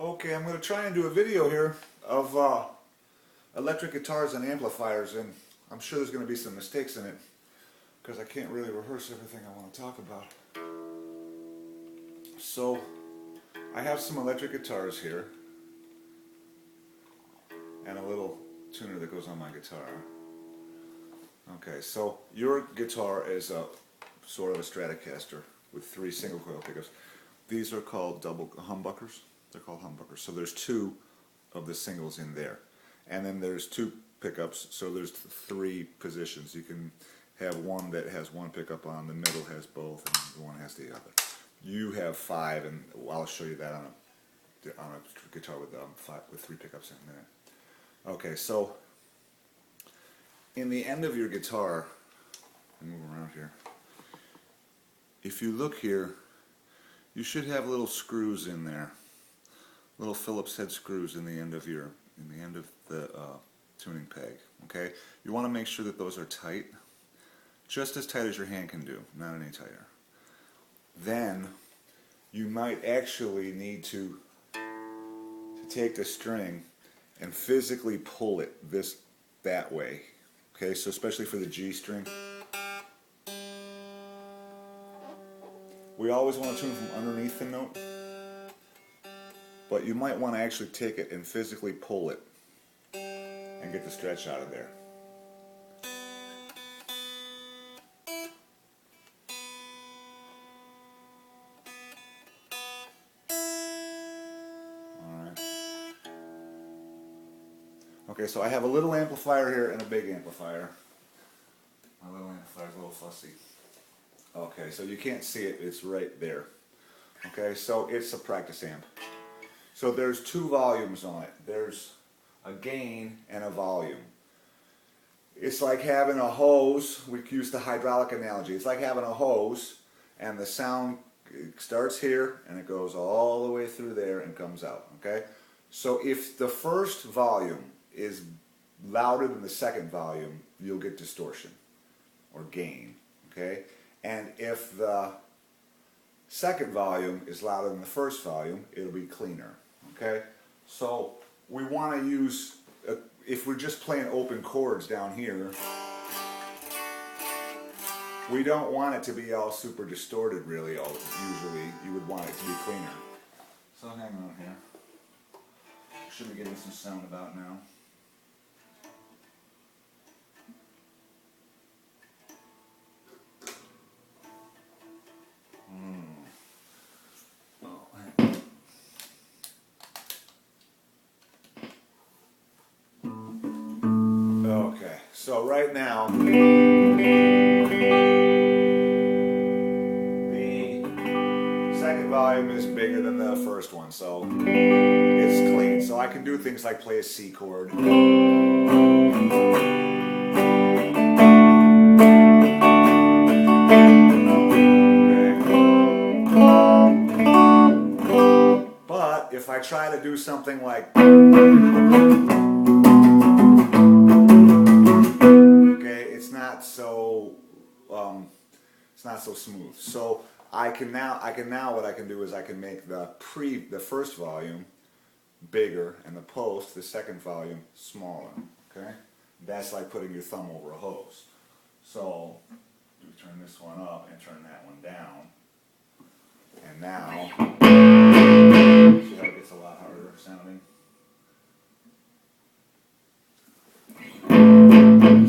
Okay, I'm going to try and do a video here of electric guitars and amplifiers, and I'm sure there's going to be some mistakes in it because I can't really rehearse everything I want to talk about. So, I have some electric guitars here and a little tuner that goes on my guitar. Okay, so your guitar is a sort of a Stratocaster with 3 single coil pickups. These are called double humbuckers. They're called humbuckers. So there's 2 of the singles in there. And then there's 2 pickups, so there's 3 positions. You can have one that has 1 pickup on, the middle has both, and the one has the other. You have 5, and I'll show you that on a guitar with 3 pickups in a minute. Okay, so in the end of your guitar, move around here. If you look here, you should have little screws in there, little Phillips head screws in the end of the tuning peg. Okay, you want to make sure that those are tight, just as tight as your hand can do, not any tighter. Then you might actually need to take the string and physically pull it that way. Okay, so especially for the G string. We always want to tune from underneath the note, but you might want to actually take it and physically pull it and get the stretch out of there. Alright. Okay, so I have a little amplifier here and a big amplifier. My little amplifier is a little fussy. Okay, so you can't see it, it's right there. Okay, so it's a practice amp. So there's 2 volumes on it. There's a gain and a volume. It's like having a hose. We use the hydraulic analogy. It's like having a hose, and the sound starts here and it goes all the way through there and comes out. Okay, so if the first volume is louder than the second volume, you'll get distortion or gain. Okay, and if the second volume is louder than the first volume, it'll be cleaner. Okay, so we want to use, if we're just playing open chords down here, we don't want it to be all super distorted really. Usually you would want it to be cleaner. So hang on here. Should be getting some sound about now. Okay, so right now the second volume is bigger than the first one, so it's clean. So I can do things like play a C chord. But if I try to do something like, it's not so smooth. So I can now what I can do is I can make the first volume bigger and the second volume smaller. Okay, that's like putting your thumb over a hose. So you turn this one up and turn that one down, and now see how it gets a lot harder sounding.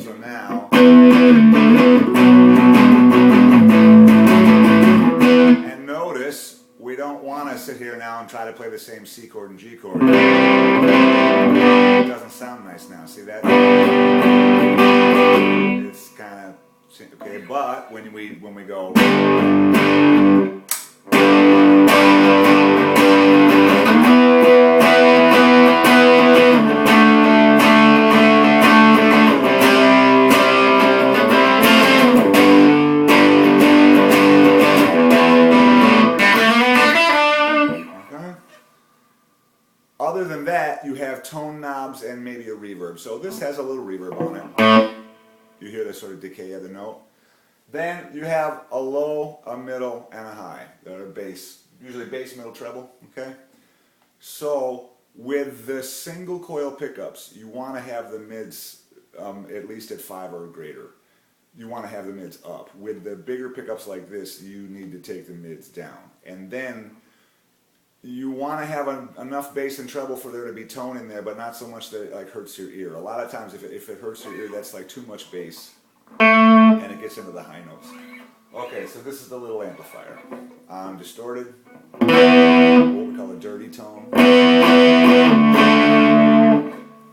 So now, and notice, we don't want to sit here now and try to play the same C chord and G chord. It doesn't sound nice now, see that? It's kind of, okay, but when we go, other than that, you have tone knobs and maybe a reverb. So this has a little reverb on it. You hear the sort of decay of the note. Then you have a low, a middle, and a high. They're bass, usually bass, middle, treble. Okay. So with the single coil pickups, you want to have the mids at least at 5 or greater. You want to have the mids up. With the bigger pickups like this, you need to take the mids down. And then you want to have enough bass and treble for there to be tone in there, but not so much that it like hurts your ear. A lot of times if it hurts your ear, that's like too much bass and it gets into the high notes. Okay, so this is the little amplifier. Distorted, what we call a dirty tone.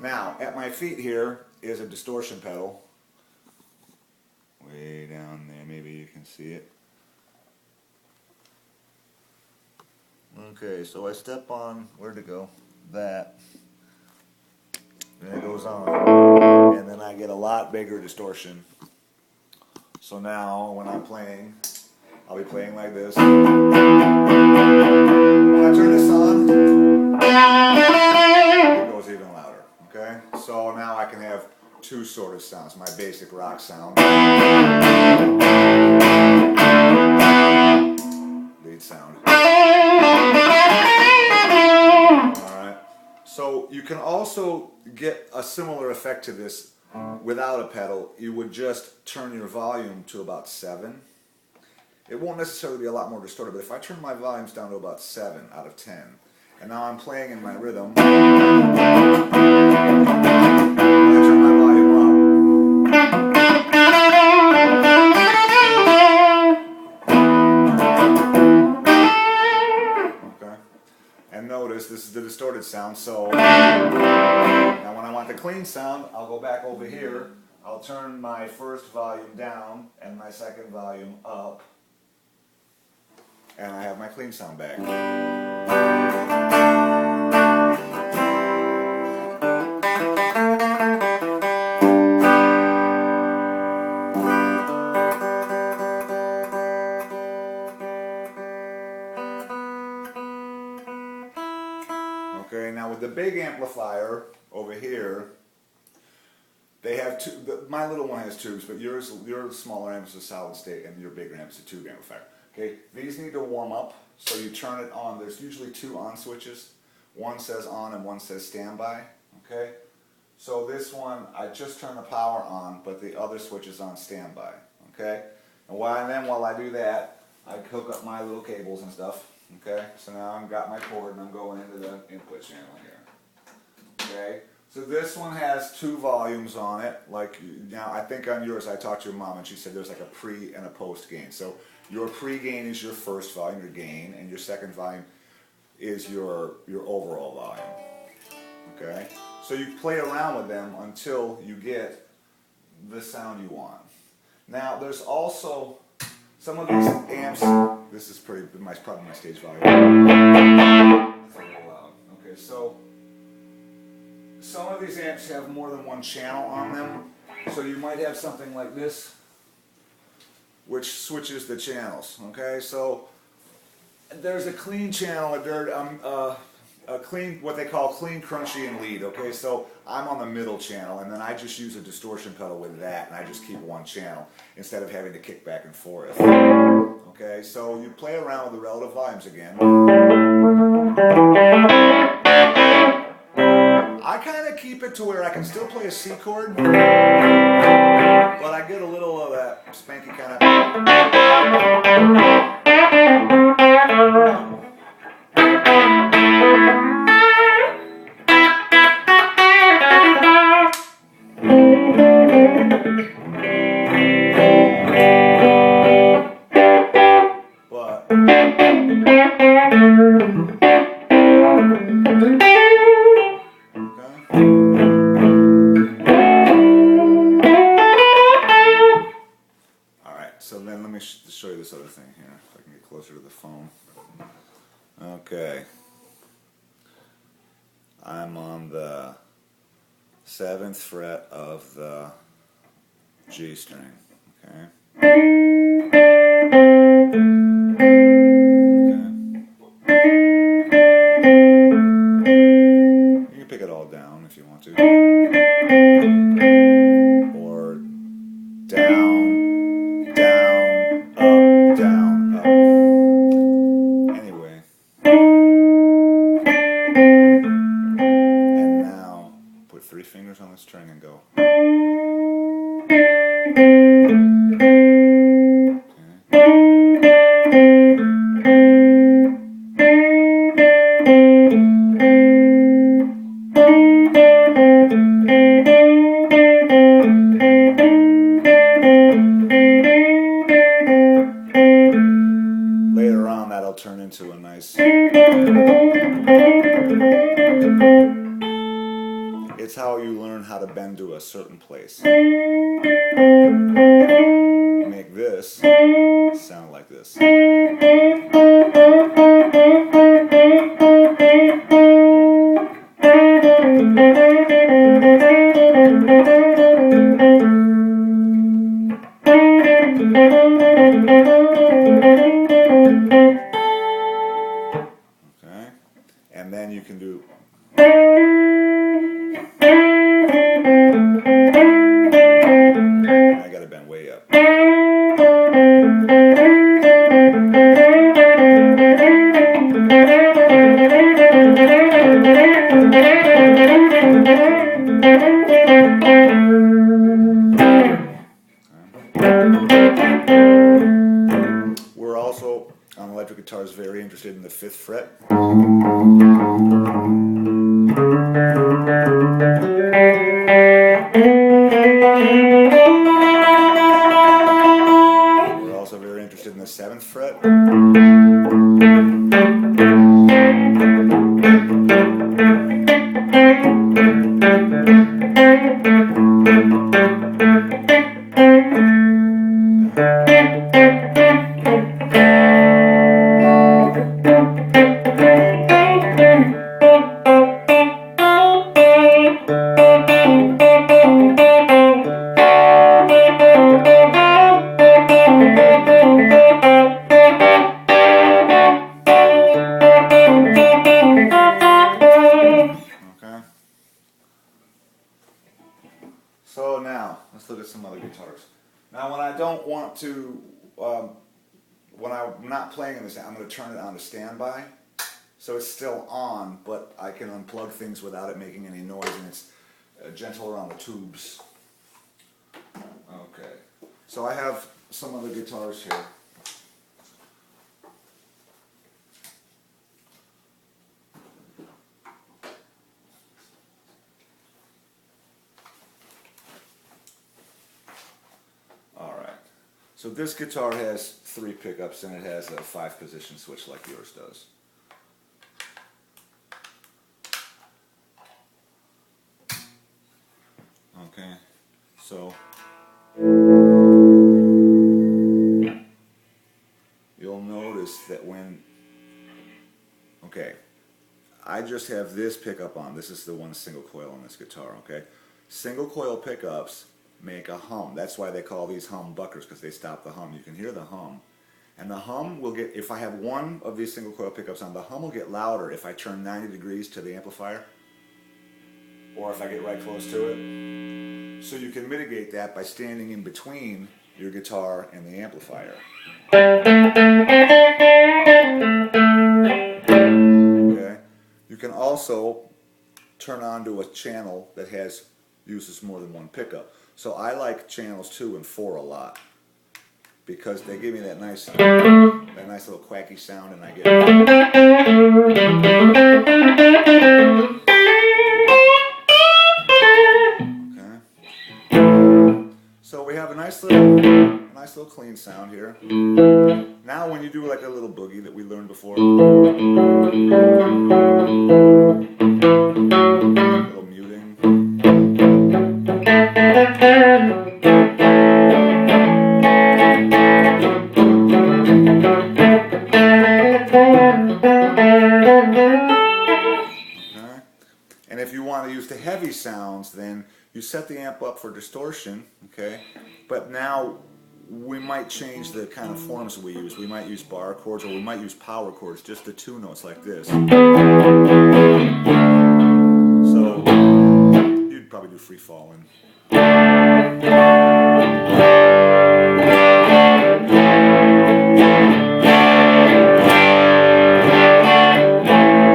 Now, at my feet here is a distortion pedal. Way down there, maybe you can see it. Okay, so I step on, where'd it go? That. And it goes on. And then I get a lot bigger distortion. So now, when I'm playing, I'll be playing like this. When I turn this on, it goes even louder. Okay? So now I can have two sort of sounds. My basic rock sound. Lead sound. Alright. So you can also get a similar effect to this without a pedal. You would just turn your volume to about 7. It won't necessarily be a lot more distorted, but if I turn my volumes down to about 7 out of 10, and now I'm playing in my rhythm, and I turn my volume up. Okay. And notice this is the distorted sound, so now when I want the clean sound, I'll go back over here, I'll turn my first volume down and my second volume up, and I have my clean sound back. Okay, now with the big amplifier over here, they have two. My little one has tubes, but your smaller amp is a solid state, and your bigger amp is a tube amplifier. Okay, these need to warm up, so you turn it on. There's usually 2 on switches. One says on and one says standby. Okay, so this one I just turn the power on, but the other switch is on standby. Okay, and while I do that, I hook up my little cables and stuff. Okay, so now I've got my cord and I'm going into the input channel here. Okay, so this one has 2 volumes on it. Like now, I think on yours I talked to your mom and she said there's like a pre and a post gain. So your pre-gain is your first volume, your gain, and your second volume is your overall volume. Okay, so you play around with them until you get the sound you want. Now there's also some of these amps. This is probably my stage volume. That's a little loud. Okay, so some of these amps have more than one channel on them. So you might have something like this, which switches the channels. Okay, so there's a clean channel, a clean, what they call clean, crunchy, and lead. Okay, so I'm on the middle channel, and then I just use a distortion pedal with that, and I just keep one channel instead of having to kick back and forth. Okay, so you play around with the relative volumes again. I kind of keep it to where I can still play a C chord, but I get a little of that spanky kind of. So then let me show you this other thing here, if I can get closer to the phone. Okay. I'm on the 7th fret of the G string. Okay. You can pick it all down if you want to. Or down. Down, up, down, up. Anyway. Okay. 3 fingers on the string and go. Later on, that'll turn into a nice... It's how you learn how to bend to a certain place. Make this sound like this. Okay, and then you can do... I gotta bend way up. We're also, on electric guitars, very interested in the 5th fret. We're also very interested in the 7th fret. So now, let's look at some other guitars. Now when I don't want to, when I'm not playing in this, I'm going to turn it on to standby. So it's still on, but I can unplug things without it making any noise, and it's gentle around the tubes. Okay, so I have some other guitars here. So this guitar has 3 pickups and it has a 5-position switch like yours does. Okay, so you'll notice that when, okay, I just have this pickup on. This is the one single coil on this guitar, okay? Single coil pickups make a hum. That's why they call these humbuckers, because they stop the hum. You can hear the hum. And the hum will get, if I have one of these single coil pickups on, the hum will get louder if I turn 90 degrees to the amplifier, or if I get right close to it. So you can mitigate that by standing in between your guitar and the amplifier. Okay. You can also turn on to a channel that uses more than one pickup. So I like channels 2 and 4 a lot because they give me that nice little quacky sound, and I get. Okay. So we have a nice little clean sound here. Now when you do like a little boogie that we learned before, a little muting. And if you want to use the heavy sounds, then you set the amp up for distortion, okay? But now we might change the kind of forms we use. We might use bar chords, or we might use power chords, just the 2 notes like this. So you'd probably do free falling.